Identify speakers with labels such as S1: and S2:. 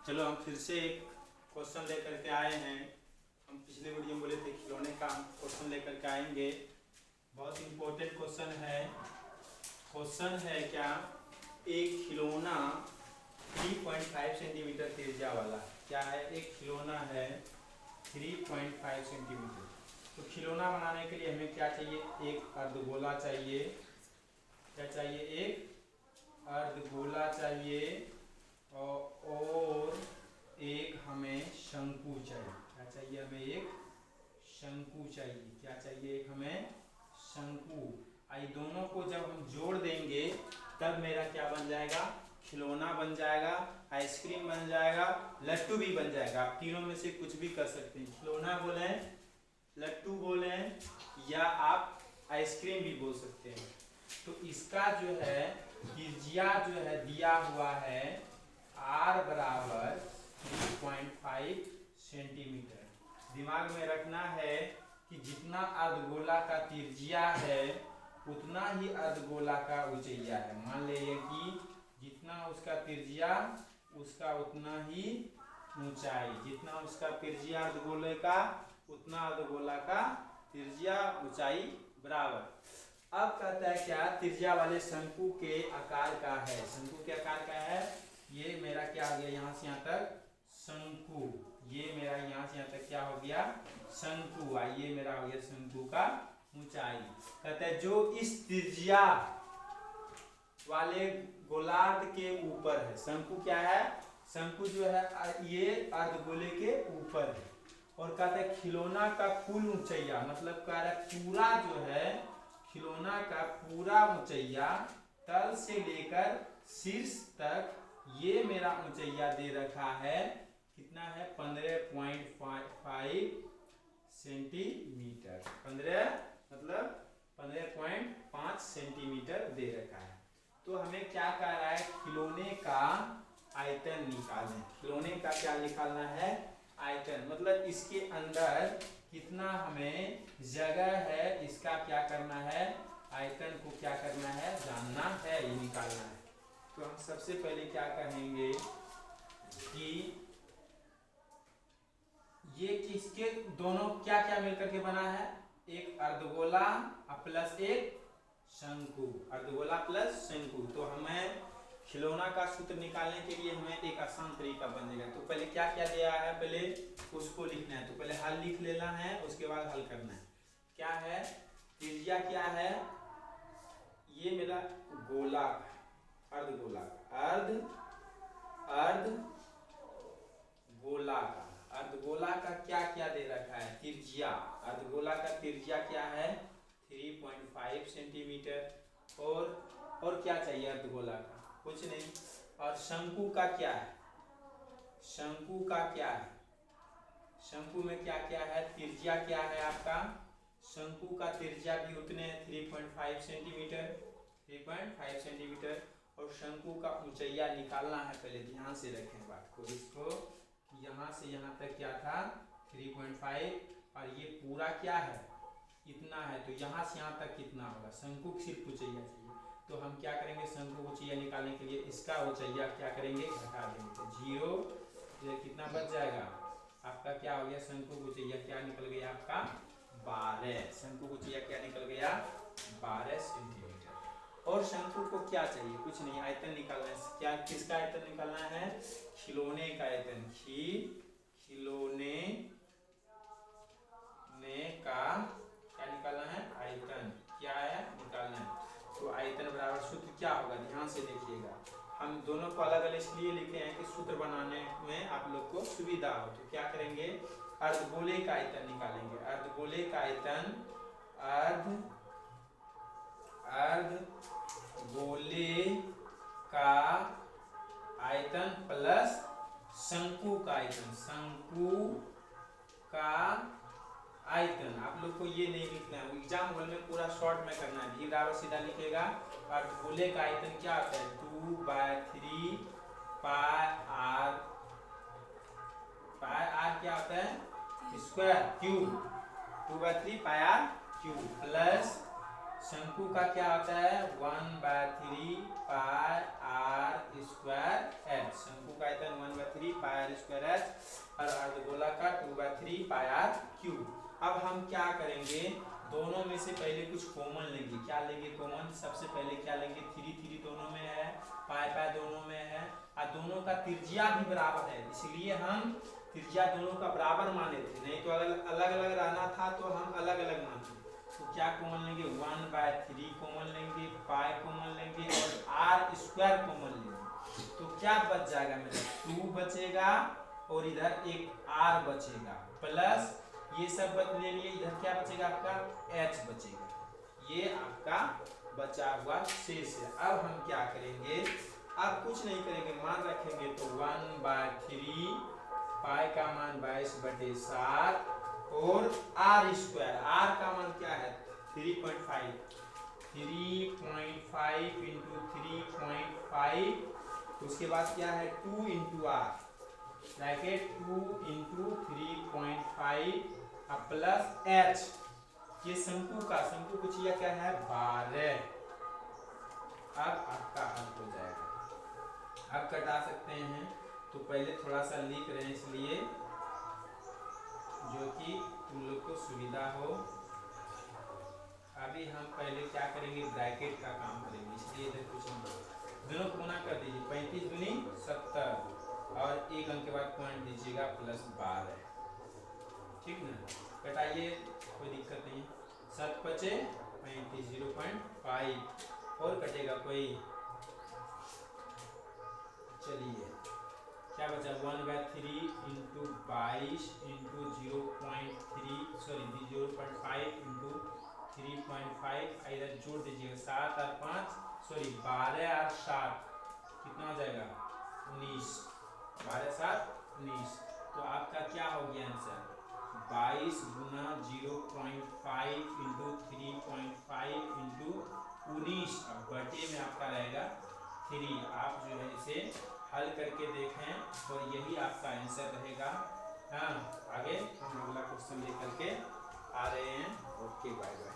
S1: चलो हम फिर से एक क्वेश्चन लेकर के आए हैं। हम पिछले वीडियो में बोले थे खिलौने का हम क्वेश्चन लेकर के आएंगे। बहुत इम्पोर्टेंट क्वेश्चन है। क्वेश्चन है क्या, एक खिलौना 3.5 सेंटीमीटर त्रिज्या वाला, क्या है, एक खिलौना है 3.5 सेंटीमीटर। तो खिलौना बनाने के लिए हमें क्या चाहिए, एक अर्धगोला चाहिए। क्या चाहिए, एक अर्धगोला चाहिए और एक हमें शंकु चाहिए। क्या चाहिए, हमें एक शंकु चाहिए। क्या चाहिए, एक हमें शंकु। ये दोनों को जब हम जोड़ देंगे तब मेरा क्या बन जाएगा, खिलौना बन जाएगा, आइसक्रीम बन जाएगा, लट्टू भी बन जाएगा। आप तीनों में से कुछ भी कर सकते हैं। खिलौना बोलें, लट्टू बोलें या आप आइसक्रीम भी बोल सकते हैं। तो इसका जो है त्रिज्या जो है दिया हुआ है R बराबर 3.5 सेंटीमीटर। दिमाग में रखना है कि जितना अर्धगोला का त्रिज्या है उतना ही अर्धगोला का ऊंचाइया है। मान लीजिए कि जितना उसका त्रिज्या उसका उतना ही ऊंचाई, जितना उसका त्रिज्या अर्धगोले का उतना अर्धगोला का त्रिज्या ऊंचाई बराबर। अब कहता है क्या, त्रिज्या वाले शंकु के आकार का है। शंकु के आकार का है, ये मेरा क्या हो गया, यहाँ से यहाँ तक शंकु। ये मेरा यहाँ से यहाँ तक क्या हो गया, शंकु। ये मेरा हो गया शंकु का ऊंचाई। कहते हैं जो इस त्रिज्या वाले गोलार्ध के ऊपर है। शंकु क्या है, शंकु जो है ये अर्धगोले के ऊपर है। और कहते हैं खिलौना का कुल ऊंचाइया, मतलब कह रहा है पूरा जो है खिलौना का पूरा ऊंचाइया तल से लेकर शीर्ष तक ये मेरा ऊंचाइया दे रखा है। कितना है, 15.5 सेंटीमीटर। 15 मतलब 15.5 सेंटीमीटर दे रखा है। तो हमें क्या कह रहा है, खिलौने का आयतन निकालें। खिलौने का क्या निकालना है, आयतन। मतलब इसके अंदर कितना हमें जगह है, इसका क्या करना है, आयतन को क्या करना है, जानना है, ये निकालना है। तो हम सबसे पहले क्या कहेंगे कि ये किसके दोनों क्या क्या मिलकर के बना है, एक अर्धगोला प्लस एक शंकु। अर्धगोला प्लस शंकु। तो हमें खिलौना का सूत्र निकालने के लिए हमें एक आसान तरीका बन जाएगा। तो पहले क्या क्या दिया है, पहले उसको लिखना है। तो पहले हल लिख लेना है, उसके बाद हल करना है। क्या है, त्रिज्या क्या है, ये मेरा गोला अर्धगोला अर्धगोला का क्या क्या दे रखा है, त्रिज्या। अर्धगोला का त्रिज्या क्या है, 3.5 सेंटीमीटर। और क्या चाहिए अर्धगोला का, कुछ नहीं। और शंकु का क्या है, शंकु का क्या है, शंकु में क्या क्या है, त्रिज्या क्या है आपका, शंकु का त्रिज्या भी उतने 3.5 सेंटीमीटर। 3.5 सेंटीमीटर। और शंकु का ऊंचाइया निकालना है। पहले ध्यान से रखें बात को, इसको यहाँ से यहाँ तक क्या था 3.5 और ये पूरा क्या है, इतना है। तो यहाँ से यहाँ तक कितना होगा, शंकु सिर्फ ऊंचाइया चाहिए। तो हम क्या करेंगे, शंकु ऊंचाइया निकालने के लिए इसका ऊंचाइया क्या करेंगे, घटा देंगे। तो 0 कितना बच जाएगा आपका, क्या हो गया, शंकु ऊंचाइया क्या निकल गया आपका 12। शंकु ऊंचाइया क्या निकल गया 12 सेंटीमीटर। और शंकु को क्या चाहिए, कुछ नहीं, आयतन निकालना है। क्या, किसका आयतन निकालना है, खिलौने का आयतन। खिलौने का क्या निकालना है, आयतन। क्या है, निकालना है। तो आयतन बराबर सूत्र क्या होगा, ध्यान से देखिएगा। हम दोनों को अलग अलग इसलिए लिखे हैं कि सूत्र बनाने में आप लोग को सुविधा हो। तो क्या करेंगे, अर्धगोले का आयतन निकालेंगे। अर्धगोले का आयतन, अर्धगोले का आयतन प्लस शंकु का आयतन। शंकु का आयतन आप लोग को ये नहीं लिखना है, एग्जाम हॉल में पूरा शॉर्ट में करना है। भी बराबर सीधा लिखेगा। अर्धगोले का आयतन क्या होता है, 2/3 पाई आर क्या होता है, square cube. 2/3 pi r cube plus शंकु का क्या होता है 1/3 पाई आर स्क्वायर एच। शंकु का आयतन 1/3 पाई आर स्क्वायर एच और अर्धगोला का 2/3 पाई आर क्यूब। अब हम क्या करेंगे, दोनों में से पहले कुछ कॉमन लेंगे। क्या लेंगे कॉमन? सबसे पहले क्या लेंगे, 3 दोनों में है, पाई पाई दोनों में है और दोनों का त्रिज्या भी बराबर है, इसलिए हम त्रिज्या दोनों का बराबर माने थे, नहीं तो अलग अलग रहना था तो हम अलग अलग मानते। तो क्या कॉमन लेंगे, 1/3 कॉमन लेंगे, पाई कॉमन लेंगे और आर स्क्वायर कॉमन लेंगे। तो क्या बच जाएगा मेरा, 2 बचेगा और इधर एक आर बचेगा, प्लस ये सब ले लिए, इधर क्या बचेगा आपका h बचेगा। ये आपका बचा हुआ शेष है। अब हम क्या करेंगे, अब कुछ नहीं करेंगे, मान रखेंगे तो 1/3 पाई का मान 22/7 और आर स्क्वायर, आर का मान क्या है 3.5 इंटू 3.5, उसके बाद क्या है 2 into r bracket 2 into 3.5 plus h। ये शंकु का कुछ यह क्या है 12। अब आपका हल हो जाएगा। अब कटा सकते हैं, तो पहले थोड़ा सा लिख रहे हैं इसलिए जो कि तुम लोग को सुविधा हो। अभी हम पहले क्या करेंगे, ब्रैकेट का काम करेंगे, इसलिए इधर कुछ नहीं, दोनों को गुना कर दीजिए, 35 दूनी 70 और 1 अंक के बाद पॉइंट दीजिएगा प्लस 12, ठीक ना। कटाइए, कोई दिक्कत नहीं, 7 बचे 35 0.5 और कटेगा कोई, चलिए क्या बचा 1/3 इंटू 22 इंटू 0.5 इंटू 3.5, इधर जोड़ दीजिएगा 7 और 5 12 और 7 कितना हो जाएगा 19, 12 7 19। तो आपका क्या हो गया आंसर 22 गुना 0.5 इंटू 3.5 इंटू 19, अब बटे में आपका रहेगा 3। आप जो है इसे हल करके देखें और यही आपका आंसर रहेगा। हाँ, आगे हम अगला क्वेश्चन लेकर के आ रहे हैं। Okay, bye bye.